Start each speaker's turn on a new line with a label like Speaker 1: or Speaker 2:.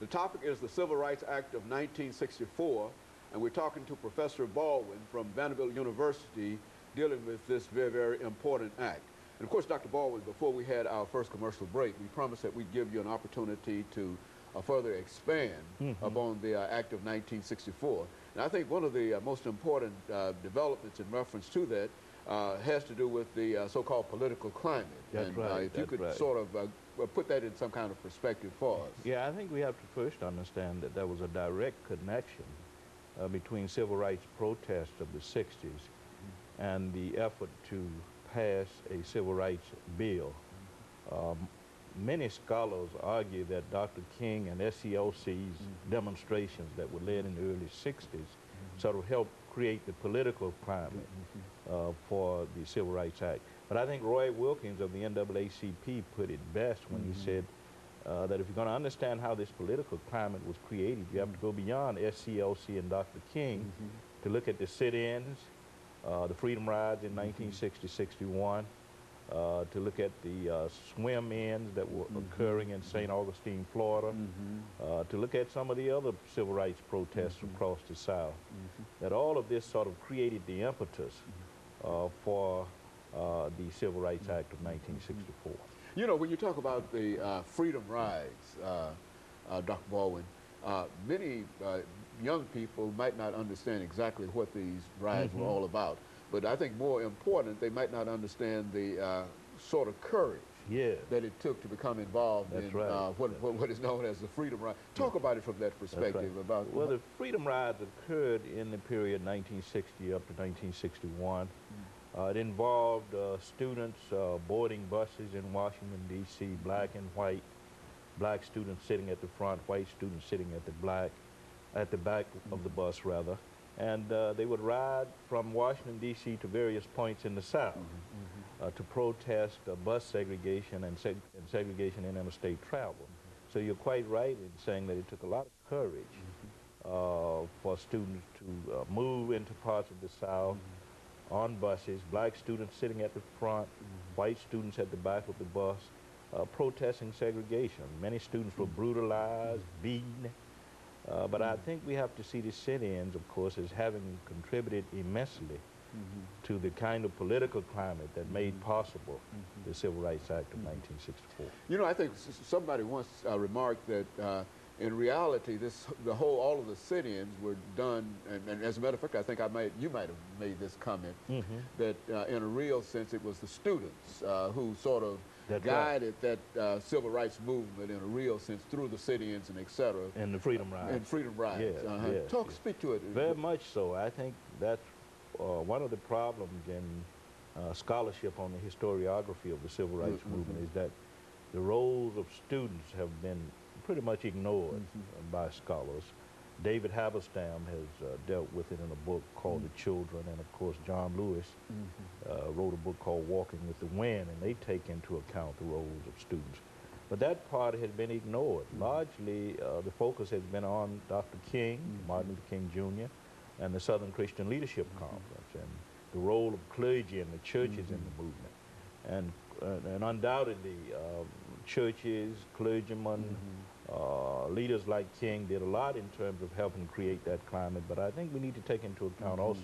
Speaker 1: The topic is the Civil Rights Act of 1964, and we're talking to Professor Baldwin from Vanderbilt University dealing with this very, very important act. And of course, Dr. Baldwin, before we had our first commercial break, we promised that we'd give you an opportunity to further expand upon the Act of 1964. And I think one of the most important developments in reference to that has to do with the so-called political climate.
Speaker 2: That's
Speaker 1: and,
Speaker 2: right.
Speaker 1: If you could sort of put that in some kind of perspective for us.
Speaker 2: Yeah, I think we have to first understand that there was a direct connection between civil rights protests of the 60s and the effort to pass a civil rights bill. Many scholars argue that Dr. King and SCLC's demonstrations that were led in the early 60s sort of helped create the political climate for the Civil Rights Act. But I think Roy Wilkins of the NAACP put it best when he said that if you're going to understand how this political climate was created, you have to go beyond SCLC and Dr. King to look at the sit-ins, the freedom rides in 1960-61, to look at the swim-ins that were occurring in St. Augustine, Florida, to look at some of the other civil rights protests across the South, that all of this sort of created the impetus for the Civil Rights Act of 1964.
Speaker 1: You know, when you talk about the freedom rides, Dr. Baldwin, many young people might not understand exactly what these rides were all about. But I think more important, they might not understand the sort of courage that it took to become involved in what is known as the Freedom Ride. Talk about it from that perspective.
Speaker 2: Well, the Freedom Rides occurred in the period 1960 up to 1961. It involved students boarding buses in Washington, D.C., black and white, black students sitting at the front, white students sitting at the back of the bus, rather. And they would ride from Washington, D.C. to various points in the South to protest bus segregation and segregation in interstate travel. So you're quite right in saying that it took a lot of courage for students to move into parts of the South on buses, black students sitting at the front, white students at the back of the bus, protesting segregation. Many students were brutalized, beaten. But I think we have to see the sit-ins, of course, as having contributed immensely to the kind of political climate that made possible the Civil Rights Act of 1964.
Speaker 1: You know, I think somebody once remarked that in reality, all of the sit-ins were done, and as a matter of fact, I think you might have made this comment, that in a real sense it was the students who sort of guided that civil rights movement in a real sense through the sit-ins and et cetera.
Speaker 2: And the Freedom Rides.
Speaker 1: And Freedom Rides.
Speaker 2: Yes,
Speaker 1: Speak to it.
Speaker 2: Very much so. I think that's one of the problems in scholarship on the historiography of the civil rights movement is that the roles of students have been pretty much ignored by scholars. David Halberstam has dealt with it in a book called The Children, and of course John Lewis wrote a book called Walking with the Wind, and they take into account the roles of students. But that part has been ignored. Largely, the focus has been on Dr. King, Martin Luther King Jr., and the Southern Christian Leadership Conference, and the role of clergy and the churches in the movement. And undoubtedly, churches, clergymen, leaders like King did a lot in terms of helping create that climate, but I think we need to take into account also